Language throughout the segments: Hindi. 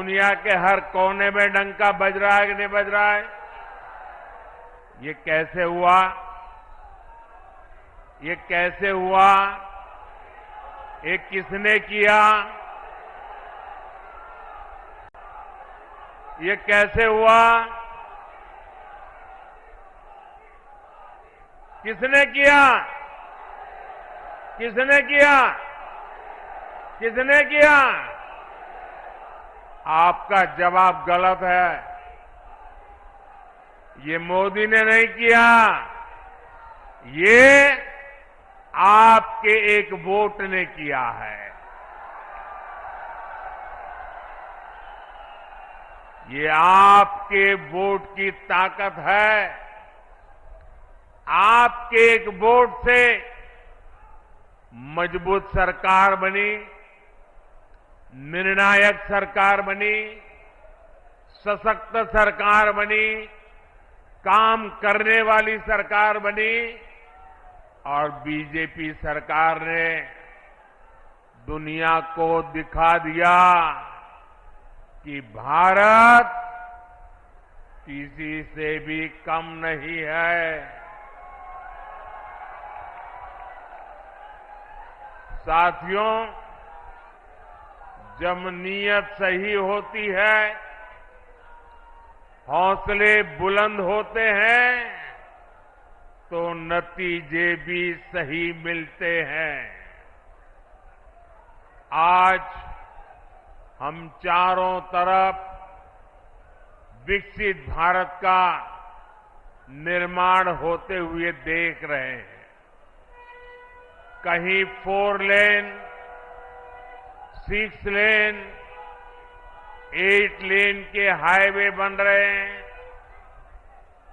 दुनिया के हर कोने में डंका बज रहा है कि नहीं बज रहा है? ये कैसे हुआ? ये कैसे हुआ? ये किसने किया? ये कैसे हुआ? किसने किया? किसने किया? किसने किया? आपका जवाब गलत है। ये मोदी ने नहीं किया, ये आपके एक वोट ने किया है। ये आपके वोट की ताकत है। आपके एक वोट से मजबूत सरकार बनी, निर्णायक सरकार बनी, सशक्त सरकार बनी, काम करने वाली सरकार बनी और बीजेपी सरकार ने दुनिया को दिखा दिया कि भारत किसी से भी कम नहीं है। साथियों, जब नीयत सही होती है, हौसले बुलंद होते हैं, तो नतीजे भी सही मिलते हैं। आज हम चारों तरफ विकसित भारत का निर्माण होते हुए देख रहे हैं। कहीं 4 लेन, 6 लेन, 8 लेन के हाईवे बन रहे हैं,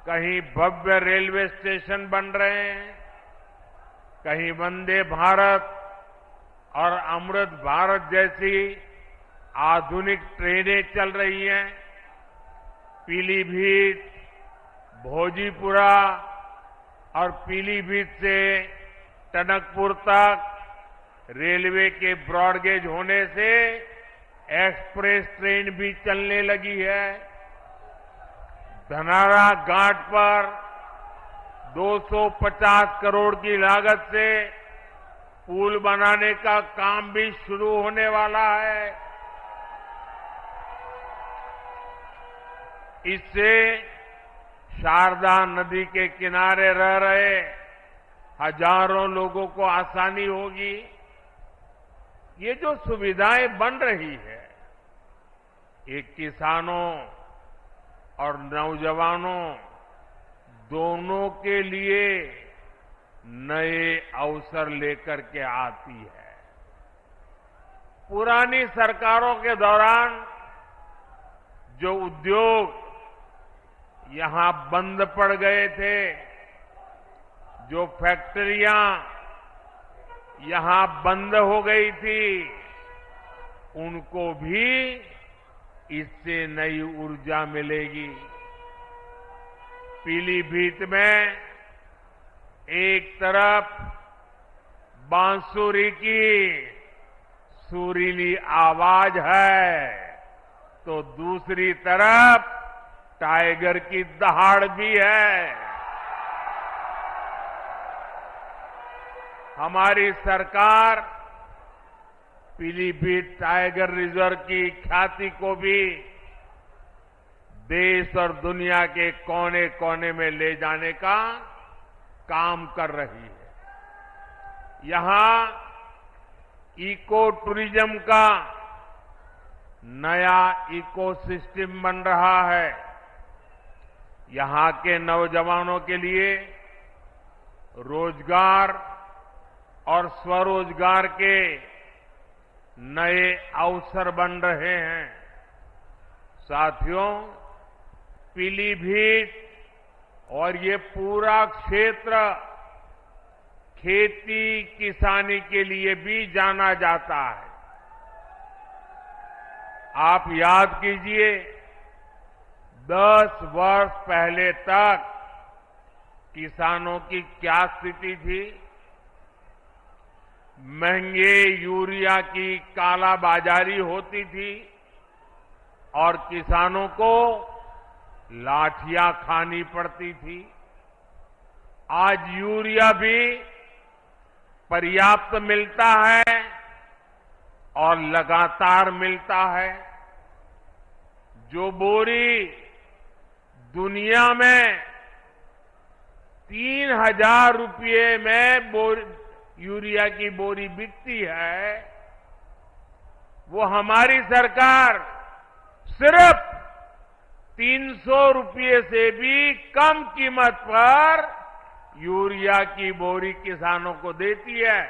कहीं भव्य रेलवे स्टेशन बन रहे हैं, कहीं वंदे भारत और अमृत भारत जैसी आधुनिक ट्रेनें चल रही हैं। पीलीभीत, भोजीपुरा और पीलीभीत से टनकपुर तक रेलवे के ब्रॉडगेज होने से एक्सप्रेस ट्रेन भी चलने लगी है। धनारा घाट पर 250 करोड़ की लागत से पुल बनाने का काम भी शुरू होने वाला है। इससे शारदा नदी के किनारे रह रहे हजारों लोगों को आसानी होगी। ये जो सुविधाएं बन रही है, ये किसानों और नौजवानों दोनों के लिए नए अवसर लेकर के आती है। पुरानी सरकारों के दौरान जो उद्योग यहां बंद पड़ गए थे, जो फैक्ट्रियां यहां बंद हो गई थी, उनको भी इससे नई ऊर्जा मिलेगी। पीलीभीत में एक तरफ बांसुरी की सुरीली आवाज है, तो दूसरी तरफ टाइगर की दहाड़ भी है। हमारी सरकार पीलीभीत टाइगर रिजर्व की ख्याति को भी देश और दुनिया के कोने कोने में ले जाने का काम कर रही है। यहां इको टूरिज्म का नया इकोसिस्टम बन रहा है। यहां के नौजवानों के लिए रोजगार और स्वरोजगार के नए अवसर बन रहे हैं। साथियों, पीलीभीत और ये पूरा क्षेत्र खेती किसानी के लिए भी जाना जाता है। आप याद कीजिए, 10 वर्ष पहले तक किसानों की क्या स्थिति थी। महंगे यूरिया की कालाबाजारी होती थी, और किसानों को लाठियां खानी पड़ती थी। आज यूरिया भी पर्याप्त मिलता है और लगातार मिलता है। जो बोरी दुनिया में 3,000 रुपये में यूरिया की बोरी बिकती है, वो हमारी सरकार सिर्फ 300 रुपये से भी कम कीमत पर यूरिया की बोरी किसानों को देती है।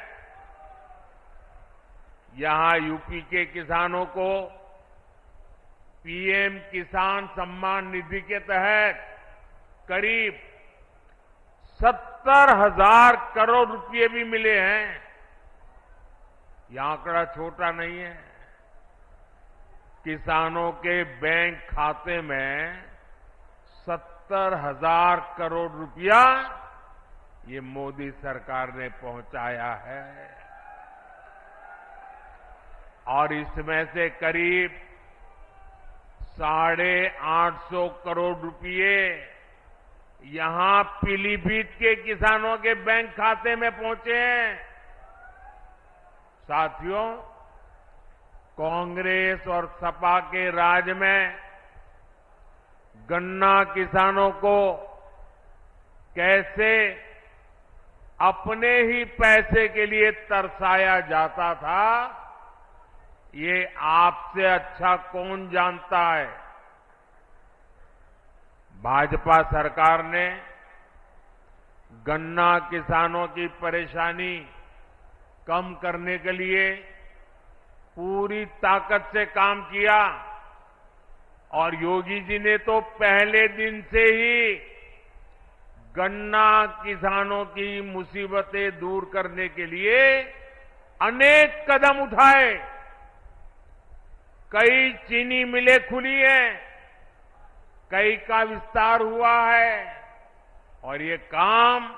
यहां यूपी के किसानों को पीएम किसान सम्मान निधि के तहत करीब 70,000 करोड़ रुपए भी मिले हैं। यह आंकड़ा छोटा नहीं है। किसानों के बैंक खाते में 70,000 करोड़ रुपया ये मोदी सरकार ने पहुंचाया है और इसमें से करीब 850 करोड़ रुपये यहां पीलीभीत के किसानों के बैंक खाते में पहुंचे हैं। साथियों, कांग्रेस और सपा के राज में गन्ना किसानों को कैसे अपने ही पैसे के लिए तरसाया जाता था, ये आपसे अच्छा कौन जानता है। भाजपा सरकार ने गन्ना किसानों की परेशानी कम करने के लिए पूरी ताकत से काम किया और योगी जी ने तो पहले दिन से ही गन्ना किसानों की मुसीबतें दूर करने के लिए अनेक कदम उठाए। कई चीनी मिलें खुली हैं, कई का विस्तार हुआ है और ये काम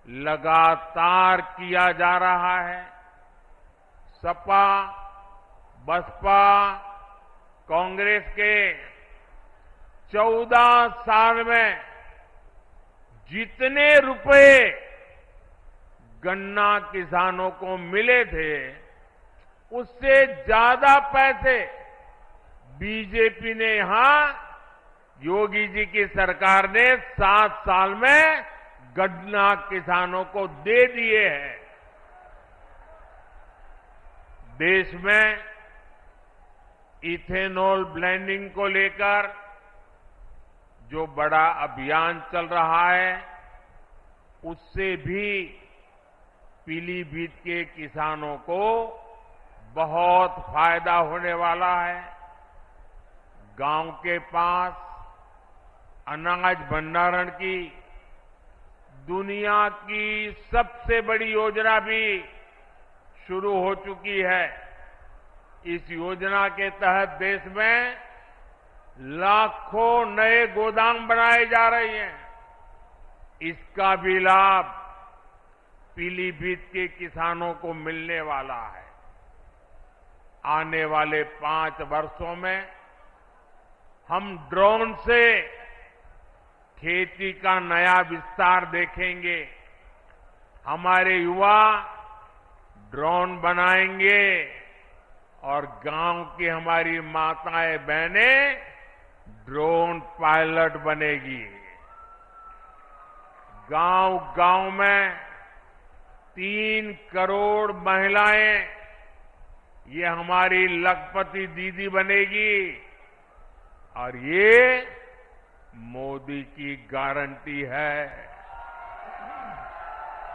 लगातार किया जा रहा है। सपा, बसपा, कांग्रेस के 14 साल में जितने रुपए गन्ना किसानों को मिले थे, उससे ज्यादा पैसे बीजेपी ने यहां योगी जी की सरकार ने 7 साल में गन्ना किसानों को दे दिए हैं। देश में इथेनॉल ब्लेंडिंग को लेकर जो बड़ा अभियान चल रहा है, उससे भी पीलीभीत के किसानों को बहुत फायदा होने वाला है। गांव के पास अनाज भंडारण की दुनिया की सबसे बड़ी योजना भी शुरू हो चुकी है। इस योजना के तहत देश में लाखों नए गोदाम बनाए जा रहे हैं। इसका भी लाभ पीलीभीत के किसानों को मिलने वाला है। आने वाले 5 वर्षों में हम ड्रोन से खेती का नया विस्तार देखेंगे। हमारे युवा ड्रोन बनाएंगे और गांव की हमारी माताएं बहनें ड्रोन पायलट बनेगी। गांव-गांव में 3 करोड़ महिलाएं ये हमारी लखपति दीदी बनेगी और ये मोदी की गारंटी है।